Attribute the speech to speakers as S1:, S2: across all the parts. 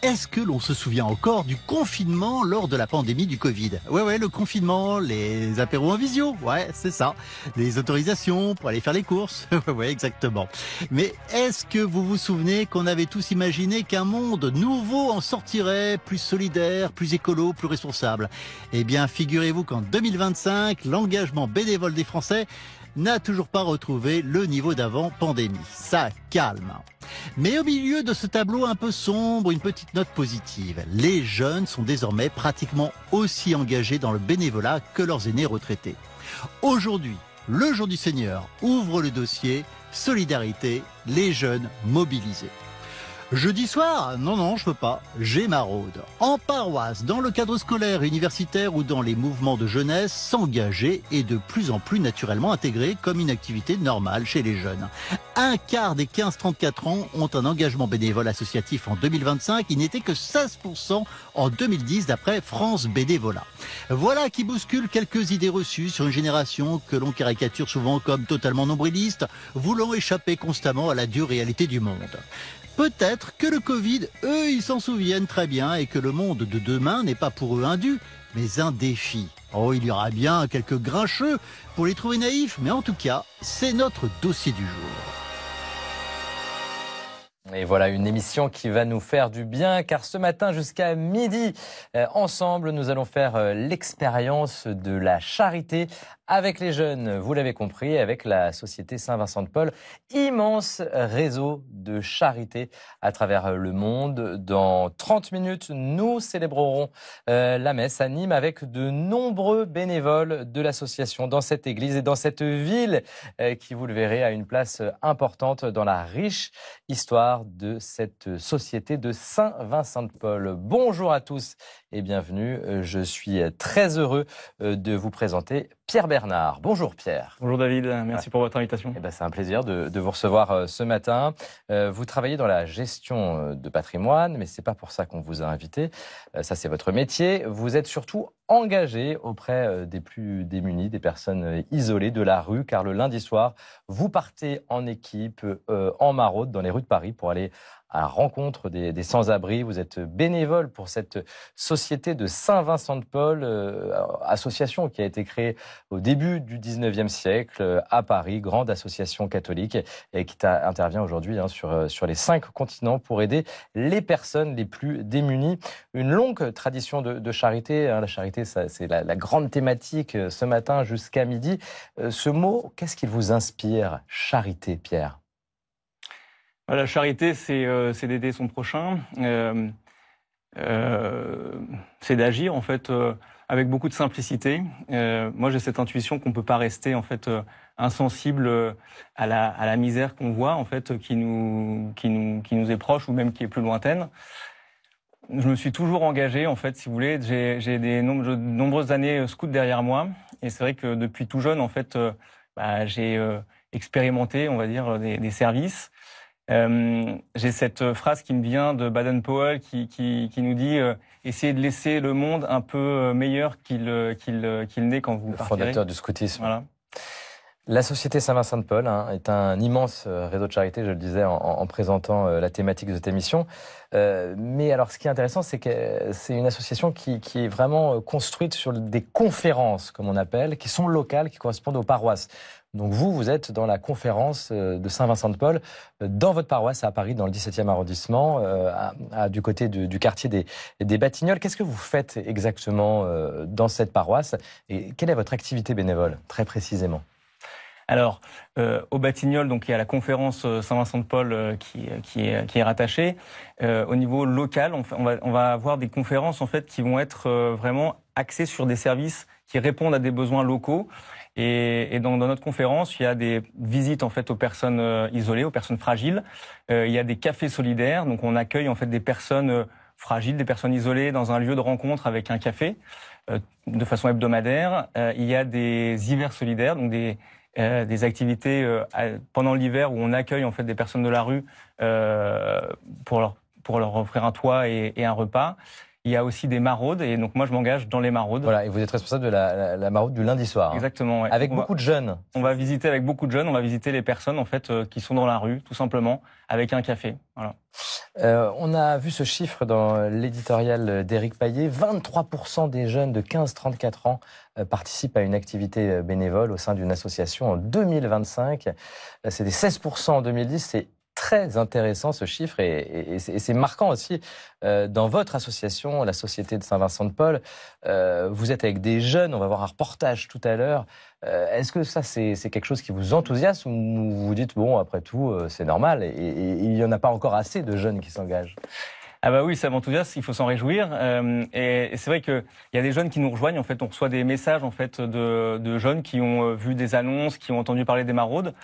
S1: est-ce que l'on se souvient encore du confinement lors de la pandémie du Covid? Ouais, le confinement, les apéros en visio, ouais, c'est ça. Les autorisations pour aller faire les courses, ouais, exactement. Mais est-ce que vous vous souvenez qu'on avait tous imaginé qu'un monde nouveau en sortirait, plus solidaire, plus écolo, plus responsable? Eh bien, figurez-vous qu'en 2025, l'engagement bénévole des Français n'a toujours pas retrouvé le niveau d'avant pandémie. Ça calme. Mais au milieu de ce tableau un peu sombre, une petite note positive. Les jeunes sont désormais pratiquement aussi engagés dans le bénévolat que leurs aînés retraités. Aujourd'hui, le Jour du Seigneur ouvre le dossier Solidarité, les jeunes mobilisés. Jeudi soir, non, je peux pas. J'ai maraude. En paroisse, dans le cadre scolaire, universitaire ou dans les mouvements de jeunesse, s'engager est de plus en plus naturellement intégré comme une activité normale chez les jeunes. Un quart des 15-34 ans ont un engagement bénévole associatif en 2025. Il n'était que 16% en 2010 d'après France Bénévolat. Voilà qui bouscule quelques idées reçues sur une génération que l'on caricature souvent comme totalement nombriliste, voulant échapper constamment à la dure réalité du monde. Peut-être que le Covid, eux, ils s'en souviennent très bien et que le monde de demain n'est pas pour eux un dû, mais un défi. Oh, il y aura bien quelques grincheux pour les trouver naïfs, mais en tout cas, c'est notre dossier du jour.
S2: Et voilà une émission qui va nous faire du bien, car ce matin jusqu'à midi, ensemble, nous allons faire l'expérience de la charité avec les jeunes. Vous l'avez compris, avec la Société Saint-Vincent-de-Paul, immense réseau de charité à travers le monde. Dans 30 minutes, nous célébrerons la messe à Nîmes avec de nombreux bénévoles de l'association dans cette église et dans cette ville qui, vous le verrez, a une place importante dans la riche histoire de cette société de Saint-Vincent-de-Paul. Bonjour à tous et bienvenue. Je suis très heureux de vous présenter Pierre Bernard. Bonjour Pierre.
S3: Bonjour David, merci pour votre invitation.
S2: C'est un plaisir de vous recevoir ce matin. Vous travaillez dans la gestion de patrimoine, mais ce n'est pas pour ça qu'on vous a invité. Ça, c'est votre métier. Vous êtes surtout engagé auprès des plus démunis, des personnes isolées de la rue, car le lundi soir, vous partez en équipe en maraude dans les rues de Paris pour aller à la rencontre des sans-abri. Vous êtes bénévole pour cette société de Saint-Vincent-de-Paul, association qui a été créée au début du 19e siècle à Paris, grande association catholique, et qui intervient aujourd'hui sur les 5 continents pour aider les personnes les plus démunies. Une longue tradition de charité. La charité, c'est la grande thématique ce matin jusqu'à midi. Ce mot, qu'est-ce qu'il vous inspire, charité, Pierre ?
S3: La charité, c'est d'aider son prochain, c'est d'agir en fait avec beaucoup de simplicité. Moi, j'ai cette intuition qu'on peut pas rester en fait insensible à la misère qu'on voit en fait qui nous est proche ou même qui est plus lointaine. Je me suis toujours engagé en fait, si vous voulez. J'ai de nombreuses années scout derrière moi, et c'est vrai que depuis tout jeune en fait, j'ai expérimenté, on va dire, des services. J'ai cette phrase qui me vient de Baden-Powell qui nous dit essayez de laisser le monde un peu meilleur qu'il n'est quand vous partirez.
S2: Fondateur du scoutisme.
S3: Voilà.
S2: La Société Saint-Vincent-de-Paul est un immense réseau de charité, je le disais en présentant la thématique de cette émission. Mais alors, ce qui est intéressant, c'est que c'est une association qui est vraiment construite sur des conférences, comme on appelle, qui sont locales, qui correspondent aux paroisses. Donc vous êtes dans la conférence de Saint-Vincent-de-Paul, dans votre paroisse à Paris, dans le 17e arrondissement, du côté du quartier des Batignolles. Qu'est-ce que vous faites exactement dans cette paroisse et quelle est votre activité bénévole, très précisément ?
S3: Alors, au Batignolles, donc il y a la conférence Saint-Vincent-de-Paul qui est rattachée. Au niveau local, on va avoir des conférences en fait qui vont être vraiment axées sur des services qui répondent à des besoins locaux. Et dans notre conférence, il y a des visites en fait aux personnes isolées, aux personnes fragiles. Il y a des cafés solidaires, donc on accueille en fait des personnes fragiles, des personnes isolées dans un lieu de rencontre avec un café de façon hebdomadaire. Il y a des hivers solidaires, donc des activités pendant l'hiver où on accueille en fait des personnes de la rue pour leur offrir un toit et un repas. Il y a aussi des maraudes, et donc moi je m'engage dans les maraudes.
S2: Voilà, et vous êtes responsable de la maraude du lundi soir.
S3: Exactement. Ouais.
S2: Avec beaucoup de jeunes.
S3: On va visiter avec beaucoup de jeunes, on va visiter les personnes en fait qui sont dans la rue, tout simplement, avec un café. Voilà.
S2: On a vu ce chiffre dans l'éditorial d'Éric Paillet. 23% des jeunes de 15-34 ans participent à une activité bénévole au sein d'une association en 2025. C'était 16% en 2010. C'est très intéressant ce chiffre et c'est marquant aussi dans votre association, la Société de Saint-Vincent-de-Paul. Vous êtes avec des jeunes, on va voir un reportage tout à l'heure. Est-ce que ça c'est quelque chose qui vous enthousiasme ou vous vous dites bon après tout c'est normal et il n'y en a pas encore assez de jeunes qui s'engagent?
S3: Ah bah oui, ça m'enthousiasme, il faut s'en réjouir. Et c'est vrai qu'il y a des jeunes qui nous rejoignent. En fait, on reçoit des messages en fait de jeunes qui ont vu des annonces, qui ont entendu parler des maraudes,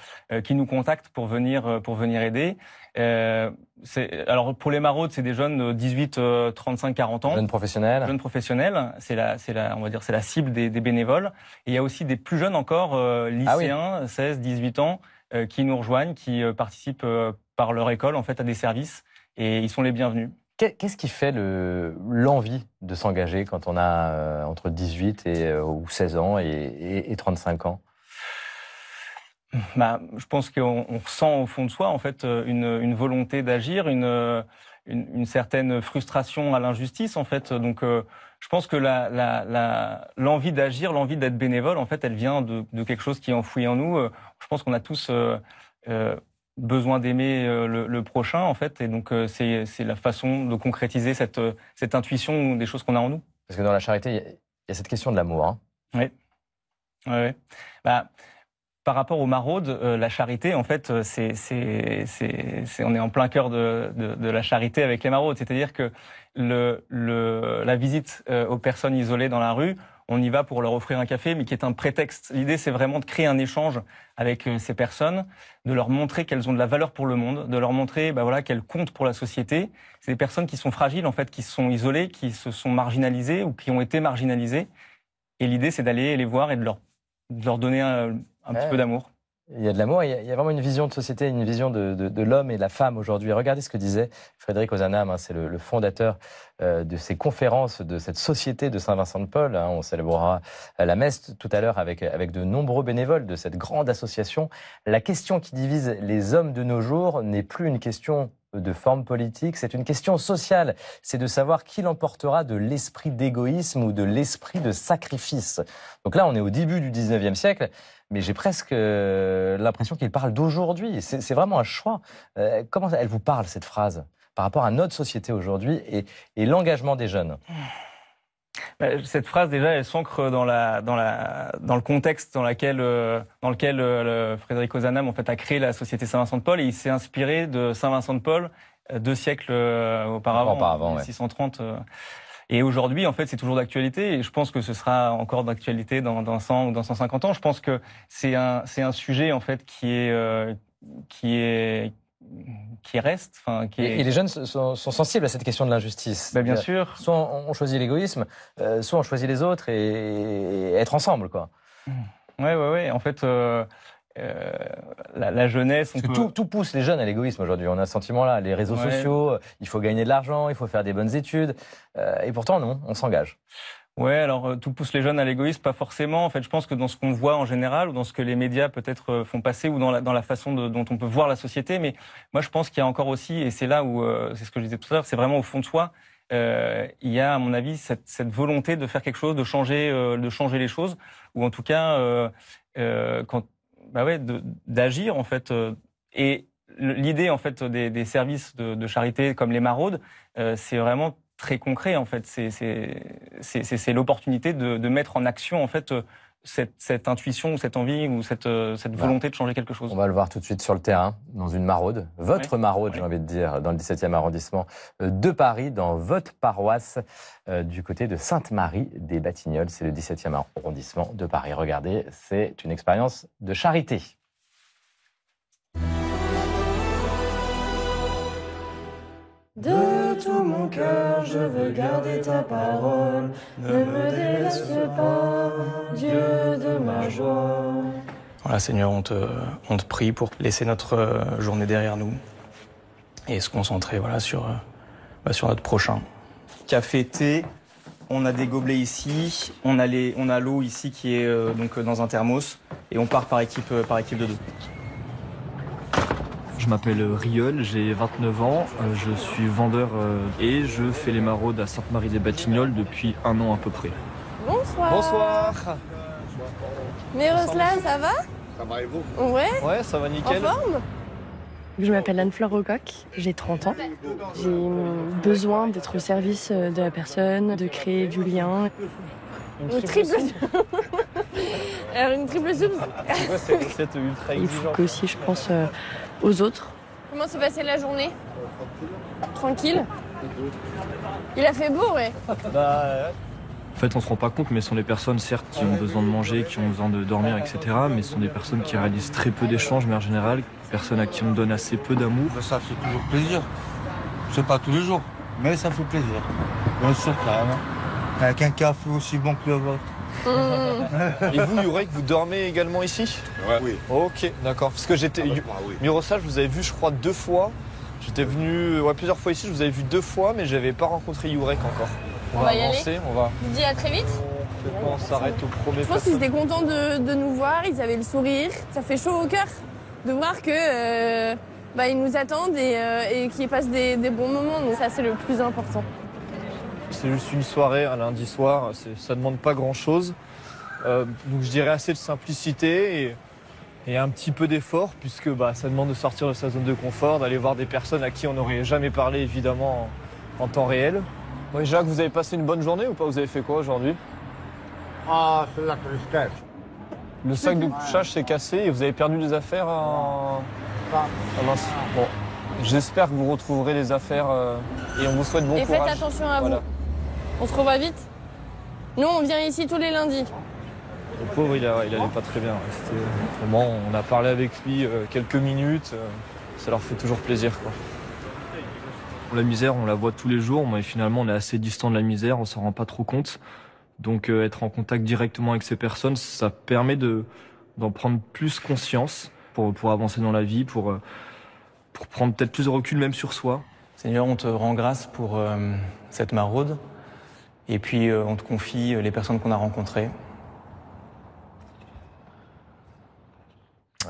S3: qui nous contactent pour venir aider. Alors pour les maraudes, c'est des jeunes de 18, 35, 40 ans.
S2: Jeunes professionnels.
S3: Jeunes professionnels, on va dire, c'est la cible des bénévoles. Et il y a aussi des plus jeunes encore, lycéens, 16, 18 ans, qui nous rejoignent, qui participent par leur école en fait à des services. Et ils sont les bienvenus.
S2: Qu'est-ce qui fait l'envie de s'engager quand on a entre 18 ou 16 ans et 35 ans?
S3: Bah, je pense qu'on ressent au fond de soi en fait une volonté d'agir, une certaine frustration à l'injustice en fait. Donc je pense que l'envie d'agir, l'envie d'être bénévole en fait, elle vient de quelque chose qui est enfoui en nous. Je pense qu'on a tous besoin d'aimer le prochain en fait, et donc c'est la façon de concrétiser cette intuition des choses qu'on a en nous.
S2: Parce que dans la charité, il y a cette question de l'amour. Hein.
S3: Oui. Ouais. Bah, par rapport aux maraudes, la charité, en fait, on est en plein cœur de la charité avec les maraudes. C'est-à-dire que la visite aux personnes isolées dans la rue, on y va pour leur offrir un café, mais qui est un prétexte. L'idée, c'est vraiment de créer un échange avec ces personnes, de leur montrer qu'elles ont de la valeur pour le monde, de leur montrer qu'elles comptent pour la société. C'est des personnes qui sont fragiles, en fait, qui sont isolées, qui se sont marginalisées ou qui ont été marginalisées. Et l'idée, c'est d'aller les voir et de leur donner un petit peu d'amour.
S2: Il y a de l'amour, il y a vraiment une vision de société, une vision de l'homme et de la femme aujourd'hui. Regardez ce que disait Frédéric Ozanam, hein, c'est le fondateur de ces conférences, de cette société de Saint-Vincent-de-Paul. Hein, on célébrera la messe tout à l'heure avec de nombreux bénévoles de cette grande association. La question qui divise les hommes de nos jours n'est plus une question de forme politique, c'est une question sociale. C'est de savoir qui l'emportera de l'esprit d'égoïsme ou de l'esprit de sacrifice. Donc là, on est au début du 19e siècle, mais j'ai presque l'impression qu'il parle d'aujourd'hui. C'est vraiment un choix. Comment elle vous parle, cette phrase, par rapport à notre société aujourd'hui et l'engagement des jeunes?
S3: Cette phrase, déjà, elle s'ancre dans le contexte dans lequel Frédéric Ozanam en fait, a créé la Société Saint-Vincent-de-Paul, et il s'est inspiré de Saint-Vincent-de-Paul 2 siècles auparavant, 630. Et aujourd'hui, en fait, c'est toujours d'actualité, et je pense que ce sera encore d'actualité dans 100 ou dans 150 ans. Je pense que c'est un sujet, en fait, qui reste.
S2: Et les jeunes sont sensibles à cette question de l'injustice.
S3: Bien sûr.
S2: Soit on choisit l'égoïsme, soit on choisit les autres et être ensemble, quoi.
S3: Ouais. En fait, la jeunesse...
S2: Tout pousse les jeunes à l'égoïsme aujourd'hui. On a ce sentiment-là. Les réseaux sociaux, il faut gagner de l'argent, il faut faire des bonnes études. Et pourtant, non, on s'engage.
S3: Ouais, alors tout pousse les jeunes à l'égoïsme, pas forcément. En fait, je pense que dans ce qu'on voit en général, ou dans ce que les médias peut-être font passer, ou dans la façon dont on peut voir la société. Mais moi, je pense qu'il y a encore aussi, et c'est là où, c'est ce que je disais tout à l'heure, c'est vraiment au fond de soi, il y a, à mon avis, cette volonté de faire quelque chose, de changer les choses, ou en tout cas, d'agir en fait. Et l'idée en fait des services de charité comme les maraudes, c'est vraiment très concret en fait. C'est l'opportunité de mettre en action en fait cette intuition, cette envie ou cette volonté de changer quelque chose.
S2: On va le voir tout de suite sur le terrain, dans une maraude. Votre maraude, j'ai envie de dire, dans le 17e arrondissement de Paris, dans votre paroisse, du côté de Sainte-Marie-des-Batignolles. C'est le 17e arrondissement de Paris. Regardez, c'est une expérience de charité.
S4: De tout mon cœur, je veux garder ta parole. Ne me délaisse pas, Dieu de ma joie.
S3: Voilà, Seigneur, on te prie pour laisser notre journée derrière nous et se concentrer sur notre prochain. café, thé. On a des gobelets ici. On a l'eau ici qui est donc dans un thermos. Et on part par équipe de 2.
S5: Je m'appelle Rieul, j'ai 29 ans, je suis vendeur et je fais les maraudes à Sainte-Marie-des-Batignolles depuis 1 an à peu près.
S6: Bonsoir.
S7: Bonsoir.
S6: Miroslav, ça va?
S7: Ça va et vous?
S6: Ouais.
S7: Ouais, ça va nickel.
S6: En forme?
S8: Je m'appelle Anne-Fleur Rocoq, j'ai 30 ans. J'ai besoin d'être au service de la personne, de créer du lien.
S6: Une triple Alors une triple soupe.
S7: C'est quoi cette recette ultra
S8: Il faut
S7: exigeante?
S8: qu'aussi je pense aux autres.
S6: Comment s'est passée la journée? Tranquille? Il a fait beau, ouais.
S5: En fait, on se rend pas compte, mais ce sont des personnes, certes, qui ont besoin de manger, qui ont besoin de dormir, etc. Mais ce sont des personnes qui réalisent très peu d'échanges, mais en général, des personnes à qui on donne assez peu d'amour.
S9: Ça fait toujours plaisir. C'est pas tous les jours, mais ça fait plaisir. Bien sûr, carrément. Avec un café aussi bon que le vôtre.
S7: Et vous, Jurek, vous dormez également ici?
S9: Ouais. Oui.
S7: Ok, d'accord. Parce que j'étais.
S9: Oui.
S7: Miroslav, je vous avais vu, je crois, 2 fois. J'étais venu plusieurs fois ici, je vous avais vu 2 fois, mais j'avais pas rencontré Jurek encore.
S6: On va y
S7: avancer, on va.
S6: Je vous dis à très vite.
S7: On s'arrête au premier
S6: Je pense qu'ils
S7: personne.
S6: étaient contents de nous voir, ils avaient le sourire. Ça fait chaud au cœur de voir que ils nous attendent et qu'ils passent des bons moments. Donc ça, c'est le plus important.
S7: C'est juste une soirée, un lundi soir, ça demande pas grand-chose. Donc je dirais assez de simplicité et un petit peu d'effort, puisque ça demande de sortir de sa zone de confort, d'aller voir des personnes à qui on n'aurait jamais parlé, évidemment, en temps réel. Oui, Jacques, vous avez passé une bonne journée ou pas? Vous avez fait quoi aujourd'hui?
S9: Ah, c'est la tristesse.
S7: Le sac de couchage s'est cassé et vous avez perdu des affaires en... Ah mince. Bon, j'espère que vous retrouverez les affaires et on vous souhaite bon
S6: Et
S7: courage.
S6: faites attention à
S7: Voilà.
S6: vous. On se revoit vite. Nous, on vient ici tous les lundis.
S7: Le pauvre, il allait pas très bien. Vraiment, on a parlé avec lui quelques minutes. Ça leur fait toujours plaisir, quoi.
S5: La misère, on la voit tous les jours, mais finalement, on est assez distant de la misère, on s'en rend pas trop compte. Donc, être en contact directement avec ces personnes, ça permet d'en prendre plus conscience pour avancer dans la vie, pour prendre peut-être plus de recul même sur soi.
S3: Seigneur, on te rend grâce pour cette maraude. Et puis, on te confie les personnes qu'on a rencontrées.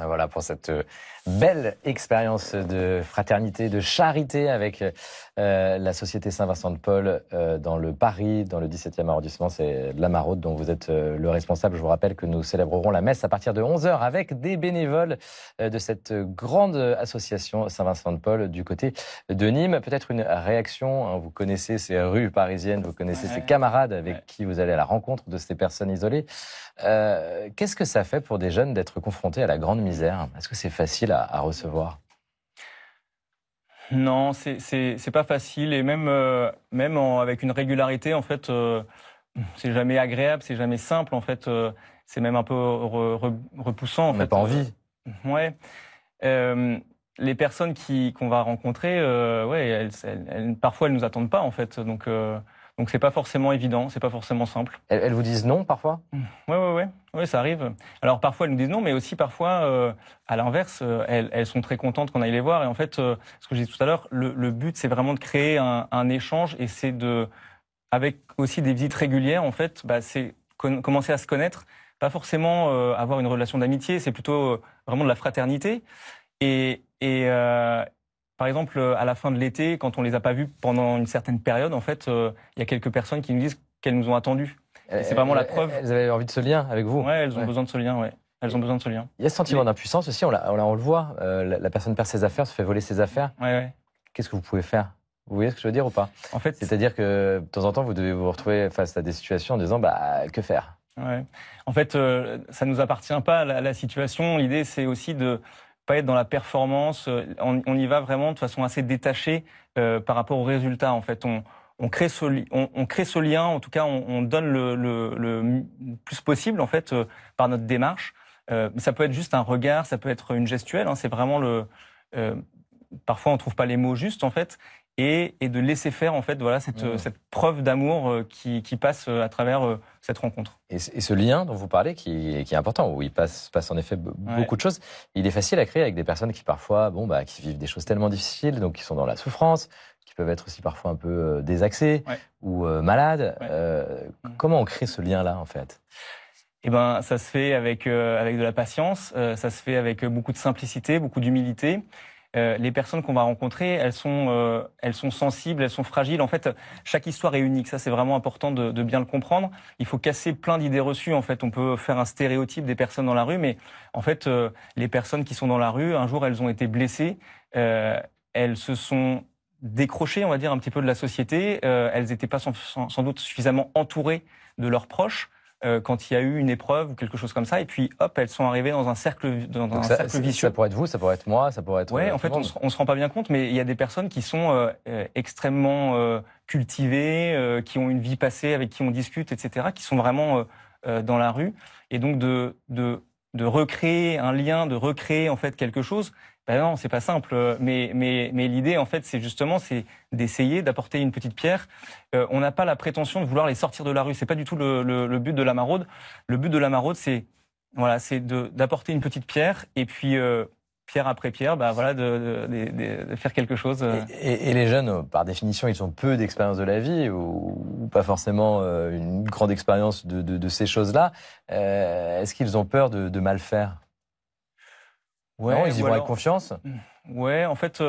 S2: Voilà pour cette belle expérience de fraternité, de charité avec la Société Saint-Vincent-de-Paul dans le Paris, dans le 17e arrondissement. C'est la Maraude dont vous êtes le responsable. Je vous rappelle que nous célébrerons la messe à partir de 11h avec des bénévoles de cette grande association Saint-Vincent-de-Paul du côté de Nîmes. Peut-être une réaction, hein, vous connaissez ces rues parisiennes, vous connaissez ces camarades avec qui vous allez à la rencontre de ces personnes isolées. Qu'est-ce que ça fait pour des jeunes d'être confrontés à la grande misère? Est-ce que c'est facile à recevoir?
S3: Non, c'est pas facile et même avec une régularité, en fait, c'est jamais agréable, c'est jamais simple, en fait, c'est même un peu repoussant.
S2: On n'a pas envie.
S3: Ouais. Les personnes qu'on va rencontrer, parfois elles nous attendent pas, en fait, donc c'est pas forcément évident, c'est pas forcément simple.
S2: Elles vous disent non parfois?
S3: Ouais, ça arrive. Alors parfois elles nous disent non, mais aussi parfois, à l'inverse, elles sont très contentes qu'on aille les voir. Et en fait, ce que j'ai dit tout à l'heure, le but c'est vraiment de créer un échange et c'est avec aussi des visites régulières, en fait, c'est commencer à se connaître, pas forcément avoir une relation d'amitié, c'est plutôt vraiment de la fraternité. Et par exemple, à la fin de l'été, quand on les a pas vus pendant une certaine période, en fait, il y a quelques personnes qui nous disent qu'elles nous ont attendus. C'est vraiment la preuve.
S2: Elles avaient envie de ce lien avec vous.
S3: Ouais, elles ont besoin de ce lien, ouais. Elles ont besoin de ce lien.
S2: Il y a ce sentiment d'impuissance aussi, on le voit. La personne perd ses affaires, se fait voler ses affaires.
S3: Ouais.
S2: Qu'est-ce que vous pouvez faire? Vous voyez ce que je veux dire ou pas?
S3: En fait,
S2: c'est-à-dire que de temps en temps, vous devez vous retrouver face à des situations en disant que faire?
S3: Ouais. En fait, ça nous appartient pas la situation. L'idée, c'est aussi de pas être dans la performance. On y va vraiment de façon assez détachée par rapport aux résultats. En fait, on crée ce lien. En tout cas, on donne le plus possible en fait par notre démarche. Ça peut être juste un regard, ça peut être une gestuelle. Hein, c'est vraiment parfois, on trouve pas les mots justes en fait. Et de laisser faire en fait cette preuve d'amour qui passe à travers cette rencontre.
S2: Et ce lien dont vous parlez qui est important, où il passe en effet beaucoup de choses, il est facile à créer avec des personnes qui parfois qui vivent des choses tellement difficiles, donc qui sont dans la souffrance, qui peuvent être aussi parfois un peu désaxés ou malades. Comment on crée ce lien-là, en fait?
S3: Eh ben, ça se fait avec de la patience, ça se fait avec beaucoup de simplicité, beaucoup d'humilité. Les personnes qu'on va rencontrer, elles sont sensibles, elles sont fragiles. En fait, chaque histoire est unique. Ça, c'est vraiment important de bien le comprendre. Il faut casser plein d'idées reçues. En fait, on peut faire un stéréotype des personnes dans la rue, mais en fait, les personnes qui sont dans la rue, un jour, elles ont été blessées. Elles se sont décrochées, on va dire, un petit peu de la société. Elles n'étaient pas sans doute suffisamment entourées de leurs proches. Quand il y a eu une épreuve ou quelque chose comme ça, et puis hop, elles sont arrivées dans un cercle vicieux.
S2: Ça pourrait être vous, ça pourrait être moi, ça pourrait être...
S3: Ouais, en fait, on se rend pas bien compte, mais il y a des personnes qui sont extrêmement cultivées, qui ont une vie passée, avec qui on discute, etc., qui sont vraiment dans la rue, et donc de recréer un lien, de recréer en fait quelque chose. Ben non, c'est pas simple. Mais l'idée, en fait, c'est d'essayer d'apporter une petite pierre. On n'a pas la prétention de vouloir les sortir de la rue. C'est pas du tout le but de la maraude. Le but de la maraude, c'est d'apporter une petite pierre et puis pierre après pierre, de faire quelque chose.
S2: Et les jeunes, par définition, ils ont peu d'expérience de la vie ou pas forcément une grande expérience de ces choses-là. Est-ce qu'ils ont peur de mal faire? Ouais, non, ils y vont avec confiance.
S3: Ouais, en fait,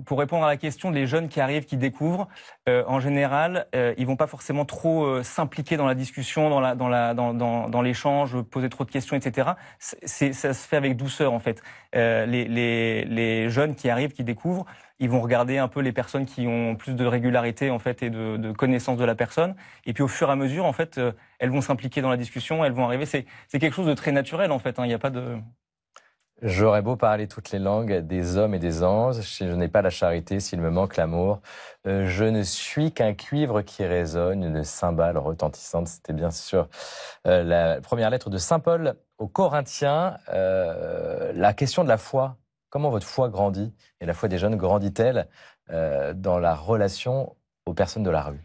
S3: pour répondre à la question, les jeunes qui arrivent, qui découvrent, en général, ils vont pas forcément trop s'impliquer dans la discussion, dans l'échange, poser trop de questions, etc. Ça se fait avec douceur, en fait. Les jeunes qui arrivent, qui découvrent, ils vont regarder un peu les personnes qui ont plus de régularité, en fait, et de connaissance de la personne. Et puis, au fur et à mesure, en fait, elles vont s'impliquer dans la discussion, elles vont arriver. C'est quelque chose de très naturel, en fait. Il n'y a pas de...
S2: J'aurais beau parler toutes les langues des hommes et des anges, si je n'ai pas la charité, s'il me manque l'amour, je ne suis qu'un cuivre qui résonne, une cymbale retentissante. C'était bien sûr la première lettre de Saint Paul aux Corinthiens. La question de la foi, comment votre foi grandit et la foi des jeunes grandit-elle dans la relation aux personnes de la rue?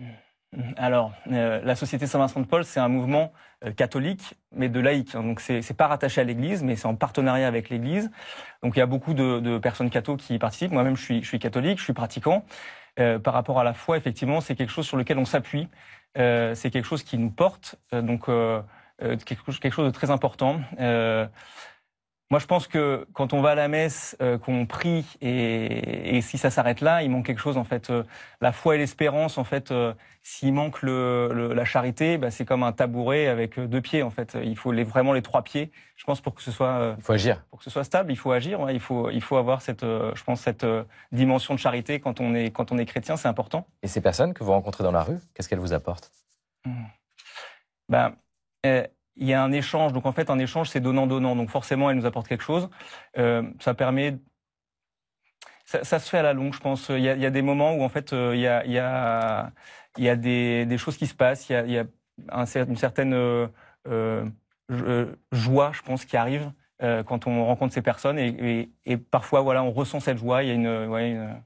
S3: Alors, la Société Saint-Vincent de Paul, c'est un mouvement catholique, mais de laïcs. Donc, c'est pas rattaché à l'Église, mais c'est en partenariat avec l'Église. Donc, il y a beaucoup de personnes catho qui y participent. Moi-même, je suis catholique, je suis pratiquant. Par rapport à la foi, effectivement, c'est quelque chose sur lequel on s'appuie. C'est quelque chose qui nous porte. Donc, quelque chose de très important. Moi, je pense que quand on va à la messe, qu'on prie, et si ça s'arrête là, il manque quelque chose, en fait. La foi et l'espérance, en fait, s'il manque la charité, c'est comme un tabouret avec deux pieds, en fait. Il faut vraiment les trois pieds, je pense, pour que ce soit...
S2: il faut agir.
S3: Pour que ce soit stable, il faut agir. Ouais, il faut avoir cette dimension de charité quand on est chrétien, c'est important.
S2: Et ces personnes que vous rencontrez dans la rue, qu'est-ce qu'elles vous apportent?
S3: Il y a un échange, donc en fait un échange c'est donnant-donnant, donc forcément elle nous apporte quelque chose. Ça permet, ça se fait à la longue, je pense. Il y a des moments où en fait il y a des choses qui se passent, il y a une certaine joie, je pense, qui arrive quand on rencontre ces personnes et parfois voilà on ressent cette joie, il y a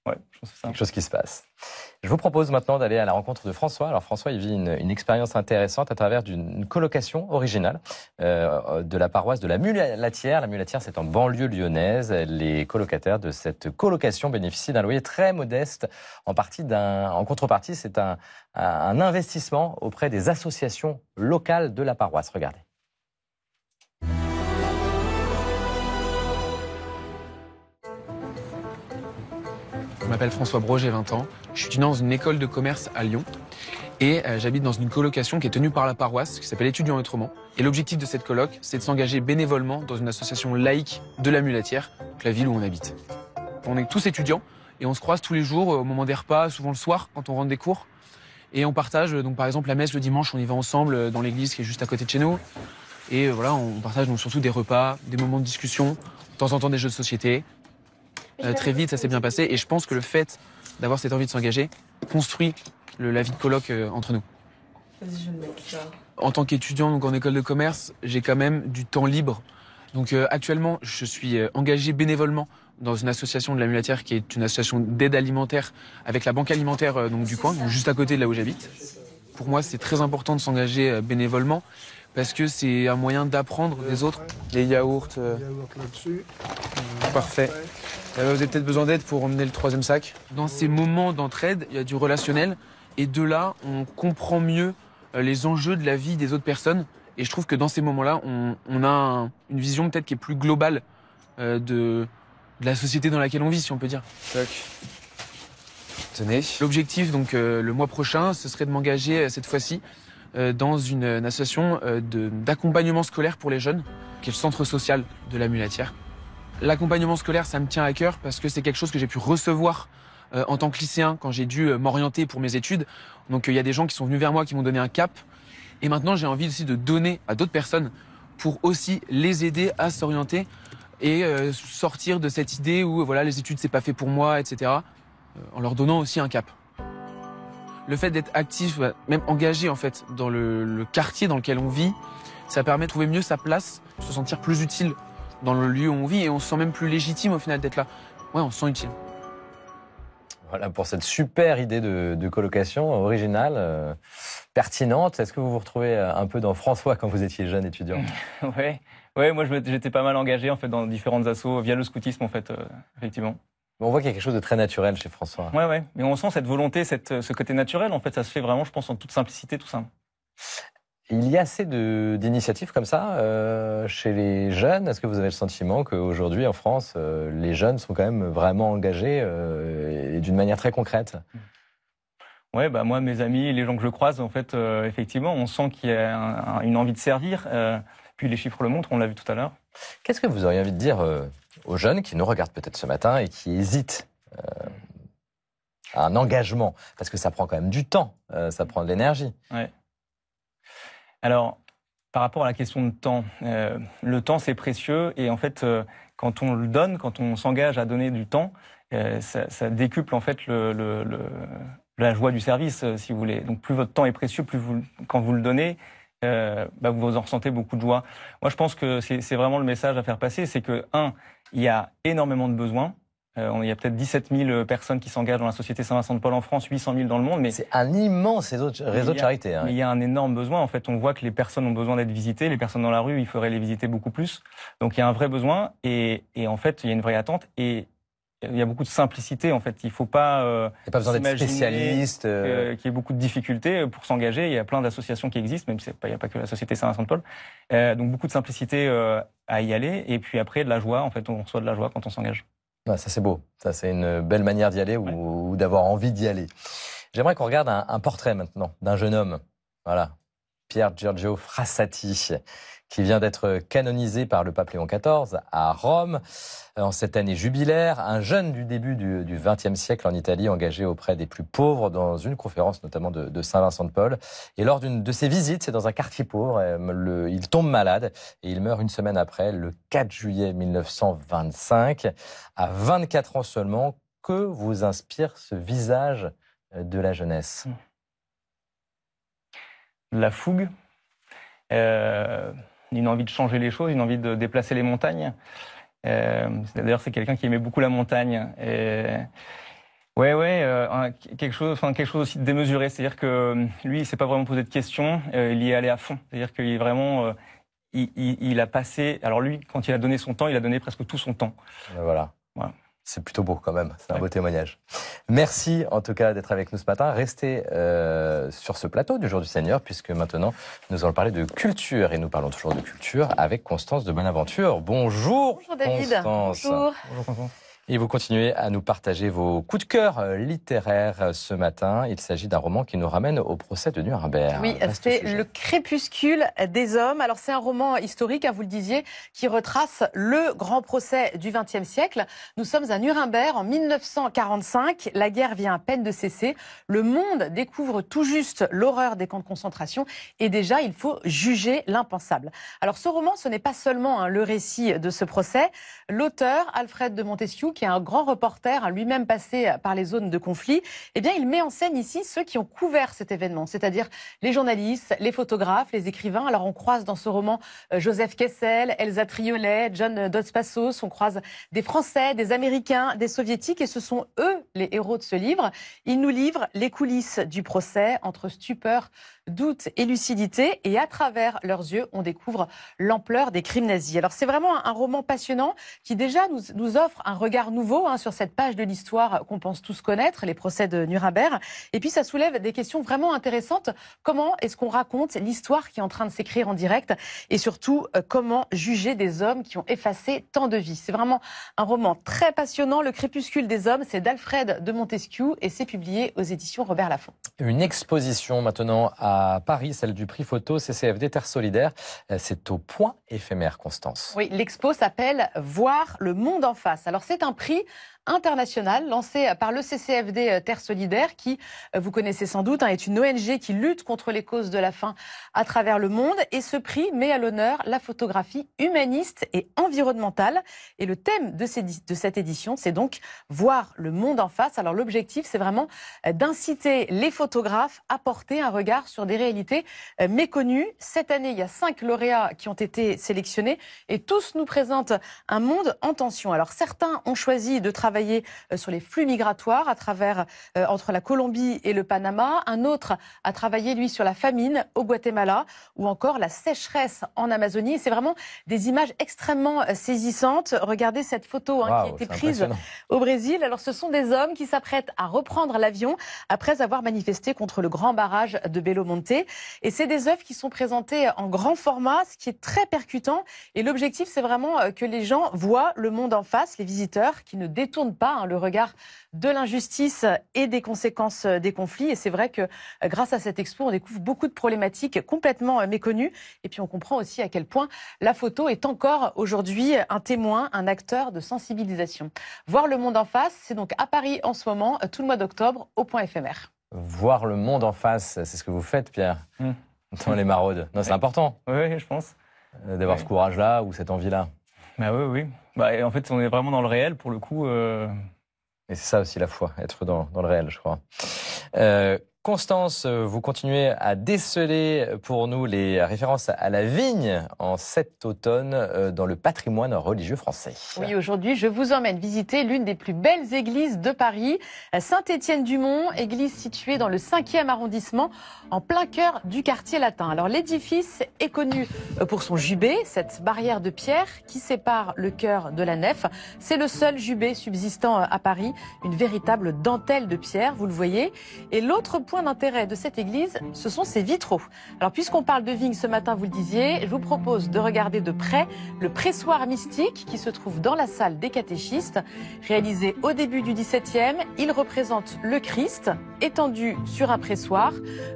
S3: je pense que c'est ça.
S2: Quelque chose qui se passe. Je vous propose maintenant d'aller à la rencontre de François. Alors François, il vit une expérience intéressante à travers d'une colocation originale de la paroisse de la Mulatière. La Mulatière, c'est en banlieue lyonnaise. Les colocataires de cette colocation bénéficient d'un loyer très modeste. En contrepartie, c'est un investissement auprès des associations locales de la paroisse. Regardez.
S10: Je m'appelle François Brault, j'ai 20 ans. Je suis étudiant dans une école de commerce à Lyon. Et j'habite dans une colocation qui est tenue par la paroisse, qui s'appelle Étudiants Autrement. Et l'objectif de cette coloc, c'est de s'engager bénévolement dans une association laïque de la Mulatière, donc la ville où on habite. On est tous étudiants et on se croise tous les jours au moment des repas, souvent le soir quand on rentre des cours. Et on partage, donc par exemple la messe le dimanche, on y va ensemble dans l'église qui est juste à côté de chez nous. Et voilà, on partage donc surtout des repas, des moments de discussion, de temps en temps des jeux de société. Très vite, ça s'est bien passé et je pense que le fait d'avoir cette envie de s'engager construit la vie de coloc entre nous. En tant qu'étudiant donc en école de commerce, j'ai quand même du temps libre. Donc actuellement, je suis engagé bénévolement dans une association de la Mulatière qui est une association d'aide alimentaire avec la banque alimentaire donc du coin, donc juste à côté de là où j'habite. Pour moi, c'est très important de s'engager bénévolement parce que c'est un moyen d'apprendre des autres. Les yaourts là-dessus. Parfait. Vous avez peut-être besoin d'aide pour emmener le 3e sac. Dans ces moments d'entraide, il y a du relationnel. Et de là, on comprend mieux les enjeux de la vie des autres personnes. Et je trouve que dans ces moments-là, on a une vision peut-être qui est plus globale de la société dans laquelle on vit, si on peut dire. Tac. Tenez. L'objectif, donc, le mois prochain, ce serait de m'engager cette fois-ci dans une association d'accompagnement scolaire pour les jeunes, qui est le centre social de la Mulatière. L'accompagnement scolaire, ça me tient à cœur parce que c'est quelque chose que j'ai pu recevoir en tant que lycéen quand j'ai dû m'orienter pour mes études. Donc il y a des gens qui sont venus vers moi, qui m'ont donné un cap. Et maintenant, j'ai envie aussi de donner à d'autres personnes pour aussi les aider à s'orienter et sortir de cette idée où voilà, les études, c'est pas fait pour moi, etc. En leur donnant aussi un cap. Le fait d'être actif, même engagé en fait dans le quartier dans lequel on vit, ça permet de trouver mieux sa place, de se sentir plus utile dans le lieu où on vit et on se sent même plus légitime au final d'être là. Ouais, on se sent utile.
S2: Voilà pour cette super idée de colocation originale, pertinente. Est-ce que vous vous retrouvez un peu dans François quand vous étiez jeune étudiant?
S3: Ouais, moi j'étais pas mal engagé en fait dans différentes assos via le scoutisme en fait, effectivement.
S2: On voit qu'il y a quelque chose de très naturel chez François.
S3: Ouais, mais on sent cette volonté, ce côté naturel en fait, ça se fait vraiment, je pense, en toute simplicité, tout simple.
S2: Il y a assez d'initiatives comme ça chez les jeunes. Est-ce que vous avez le sentiment qu'aujourd'hui, en France, les jeunes sont quand même vraiment engagés et d'une manière très concrète?
S3: Ouais, bah moi, mes amis, les gens que je croise, en fait, effectivement, on sent qu'il y a une envie de servir. Puis les chiffres le montrent, on l'a vu tout à l'heure.
S2: Qu'est-ce que vous auriez envie de dire aux jeunes qui nous regardent peut-être ce matin et qui hésitent à un engagement? Parce que ça prend quand même du temps, ça prend de l'énergie.
S3: Ouais. Alors, par rapport à la question de temps, le temps c'est précieux et en fait, quand on le donne, quand on s'engage à donner du temps, ça décuple en fait la joie du service, si vous voulez. Donc plus votre temps est précieux, quand vous le donnez, vous en ressentez beaucoup de joie. Moi, je pense que c'est vraiment le message à faire passer, c'est que, il y a énormément de besoins. Il y a peut-être 17 000 personnes qui s'engagent dans la Société Saint-Vincent de Paul en France, 800 000 dans le monde. Mais
S2: c'est un immense réseau de charité.
S3: Mais il y a un énorme besoin. En fait, on voit que les personnes ont besoin d'être visitées. Les personnes dans la rue, il faudrait les visiter beaucoup plus. Donc, il y a un vrai besoin et en fait, il y a une vraie attente. Et il y a beaucoup de simplicité. En fait, il ne faut pas.
S2: Il n'y a pas besoin d'être spécialiste.
S3: Qu'il y ait beaucoup de difficultés pour s'engager. Il y a plein d'associations qui existent, même s'il n'y a pas que la Société Saint-Vincent de Paul. Donc, beaucoup de simplicité à y aller. Et puis après, de la joie. En fait, on reçoit de la joie quand on s'engage.
S2: Ouais, ça c'est beau, ça c'est une belle manière d'y aller ou d'avoir envie d'y aller. J'aimerais qu'on regarde un portrait maintenant d'un jeune homme, voilà, Pier Giorgio Frassati, qui vient d'être canonisé par le pape Léon XIV à Rome en cette année jubilaire. Un jeune du début du XXe siècle en Italie, engagé auprès des plus pauvres dans une conférence notamment de Saint-Vincent de Paul. Et lors d'une de ses visites, c'est dans un quartier pauvre, il tombe malade et il meurt une semaine après, le 4 juillet 1925, à 24 ans seulement. Que vous inspire ce visage de la jeunesse?
S3: La fougue. Une envie de changer les choses, une envie de déplacer les montagnes. D'ailleurs, c'est quelqu'un qui aimait beaucoup la montagne. Quelque chose aussi de démesuré. C'est-à-dire que lui, il s'est pas vraiment posé de questions. Il y est allé à fond. C'est-à-dire qu'il est vraiment, il a passé. Alors lui, quand il a donné son temps, il a donné presque tout son temps.
S2: Voilà. C'est plutôt beau quand même, c'est un beau témoignage. Merci en tout cas d'être avec nous ce matin. Restez sur ce plateau du Jour du Seigneur, puisque maintenant nous allons parler de culture et nous parlons toujours de culture avec Constance de Bonaventure. Bonjour.
S11: Bonjour David.
S2: Constance.
S11: Bonjour.
S3: Bonjour Constance.
S2: Et vous continuez à nous partager vos coups de cœur littéraires ce matin. Il s'agit d'un roman qui nous ramène au procès de Nuremberg.
S11: Oui, c'est Le Crépuscule des hommes. Alors c'est un roman historique, vous le disiez, qui retrace le grand procès du XXe siècle. Nous sommes à Nuremberg en 1945. La guerre vient à peine de cesser. Le monde découvre tout juste l'horreur des camps de concentration. Et déjà, il faut juger l'impensable. Alors ce roman, ce n'est pas seulement le récit de ce procès. L'auteur, Alfred de Montesquieu, qui est un grand reporter, lui-même passé par les zones de conflit, eh bien, il met en scène ici ceux qui ont couvert cet événement, c'est-à-dire les journalistes, les photographes, les écrivains. Alors, on croise dans ce roman Joseph Kessel, Elsa Triolet, John Dos Passos, on croise des Français, des Américains, des Soviétiques, et ce sont eux les héros de ce livre. Ils nous livrent les coulisses du procès entre stupeur, doute et lucidité, et à travers leurs yeux, on découvre l'ampleur des crimes nazis. Alors, c'est vraiment un roman passionnant qui déjà nous offre un regard regard nouveau sur cette page de l'histoire qu'on pense tous connaître, les procès de Nuremberg. Et puis ça soulève des questions vraiment intéressantes. Comment est-ce qu'on raconte l'histoire qui est en train de s'écrire en direct? Et surtout, comment juger des hommes qui ont effacé tant de vies? C'est vraiment un roman très passionnant. Le crépuscule des hommes, c'est d'Alfred de Montesquieu et c'est publié aux éditions Robert Laffont.
S2: Une exposition maintenant à Paris, celle du prix photo CCFD Terre Solidaire. C'est au Point éphémère, Constance.
S11: Oui, l'expo s'appelle « Voir le monde en face ». Alors c'est un prix international lancé par le CCFD Terre Solidaire qui, vous connaissez sans doute, est une ONG qui lutte contre les causes de la faim à travers le monde. Et ce prix met à l'honneur la photographie humaniste et environnementale. Et le thème de cette édition, c'est donc voir le monde en face. Alors l'objectif, c'est vraiment d'inciter les photographes à porter un regard sur des réalités méconnues. Cette année, il y a 5 lauréats qui ont été sélectionnés et tous nous présentent un monde en tension. Alors certains ont choisi de travailler sur les flux migratoires à travers entre la Colombie et le Panama. Un autre a travaillé, lui, sur la famine au Guatemala ou encore la sécheresse en Amazonie. C'est vraiment des images extrêmement saisissantes. Regardez cette photo qui a été prise au Brésil. Alors, ce sont des hommes qui s'apprêtent à reprendre l'avion après avoir manifesté contre le grand barrage de Belo Monte. Et c'est des œuvres qui sont présentées en grand format, ce qui est très percutant. Et l'objectif, c'est vraiment que les gens voient le monde en face, les visiteurs, qui ne détournent pas le regard de l'injustice et des conséquences des conflits. Et c'est vrai que grâce à cette expo, on découvre beaucoup de problématiques complètement méconnues. Et puis on comprend aussi à quel point la photo est encore aujourd'hui un témoin, un acteur de sensibilisation. Voir le monde en face, c'est donc à Paris en ce moment, tout le mois d'octobre, au Point éphémère.
S2: Voir le monde en face, c'est ce que vous faites, Pierre, dans les maraudes. Non, c'est important.
S3: Oui, je pense.
S2: D'avoir ce courage-là ou cette envie-là.
S3: Bah oui. En fait, on est vraiment dans le réel, pour le coup.
S2: Et c'est ça aussi la foi, être dans le réel, je crois. Constance, vous continuez à déceler pour nous les références à la vigne en cet automne dans le patrimoine religieux français.
S11: Oui, aujourd'hui, je vous emmène visiter l'une des plus belles églises de Paris, Saint-Étienne-du-Mont, église située dans le 5e arrondissement, en plein cœur du quartier latin. Alors, l'édifice est connu pour son jubé, cette barrière de pierre qui sépare le chœur de la nef. C'est le seul jubé subsistant à Paris, une véritable dentelle de pierre, vous le voyez. Et l'autre point d'intérêt de cette église, ce sont ses vitraux. Alors, puisqu'on parle de vigne ce matin, vous le disiez, je vous propose de regarder de près le pressoir mystique qui se trouve dans la salle des catéchistes. Réalisé au début du XVIIe, il représente le Christ étendu sur un pressoir.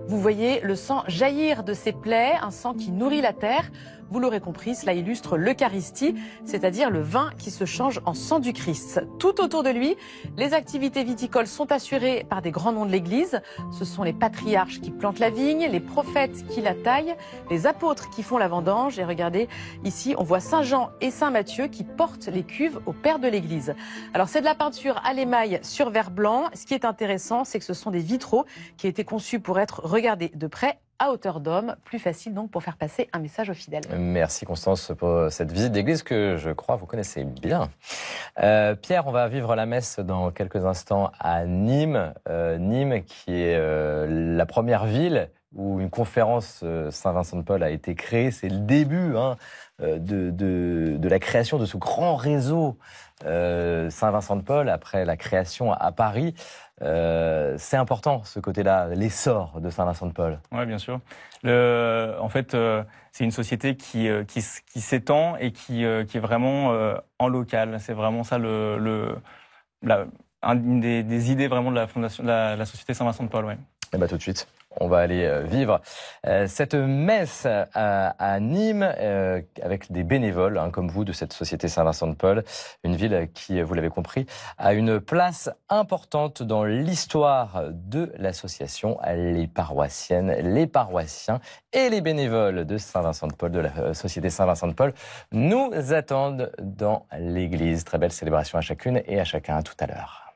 S11: Vous voyez le sang jaillir de ses plaies, un sang qui nourrit la terre. Vous l'aurez compris, cela illustre l'Eucharistie, c'est-à-dire le vin qui se change en sang du Christ. Tout autour de lui, les activités viticoles sont assurées par des grands noms de l'Église. Ce sont les patriarches qui plantent la vigne, les prophètes qui la taillent, les apôtres qui font la vendange. Et regardez, ici, on voit Saint Jean et Saint Matthieu qui portent les cuves au Père de l'Église. Alors, c'est de la peinture à l'émail sur verre blanc. Ce qui est intéressant, c'est que ce sont des vitraux qui ont été conçus pour être regardés de près, à hauteur d'homme, plus facile donc pour faire passer un message aux fidèles.
S2: Merci Constance pour cette visite d'église que je crois vous connaissez bien. Pierre, on va vivre la messe dans quelques instants à Nîmes. Nîmes qui est la première ville où une conférence Saint-Vincent-de-Paul a été créée. C'est le début de la création de ce grand réseau Saint-Vincent-de-Paul après la création à Paris. C'est important ce côté-là, l'essor de Saint-Vincent-de-Paul.
S3: Oui, bien sûr. En fait, c'est une société qui s'étend et qui est vraiment en local. C'est vraiment ça une des idées vraiment de la fondation de la société Saint-Vincent-de-Paul. Ouais.
S2: Et tout de suite, on va aller vivre cette messe à Nîmes avec des bénévoles comme vous de cette société Saint-Vincent-de-Paul, une ville qui, vous l'avez compris, a une place importante dans l'histoire de l'association. Les paroissiennes, les paroissiens et les bénévoles de Saint-Vincent-de-Paul, de la société Saint-Vincent-de-Paul, nous attendent dans l'église. Très belle célébration à chacune et à chacun. À tout à l'heure.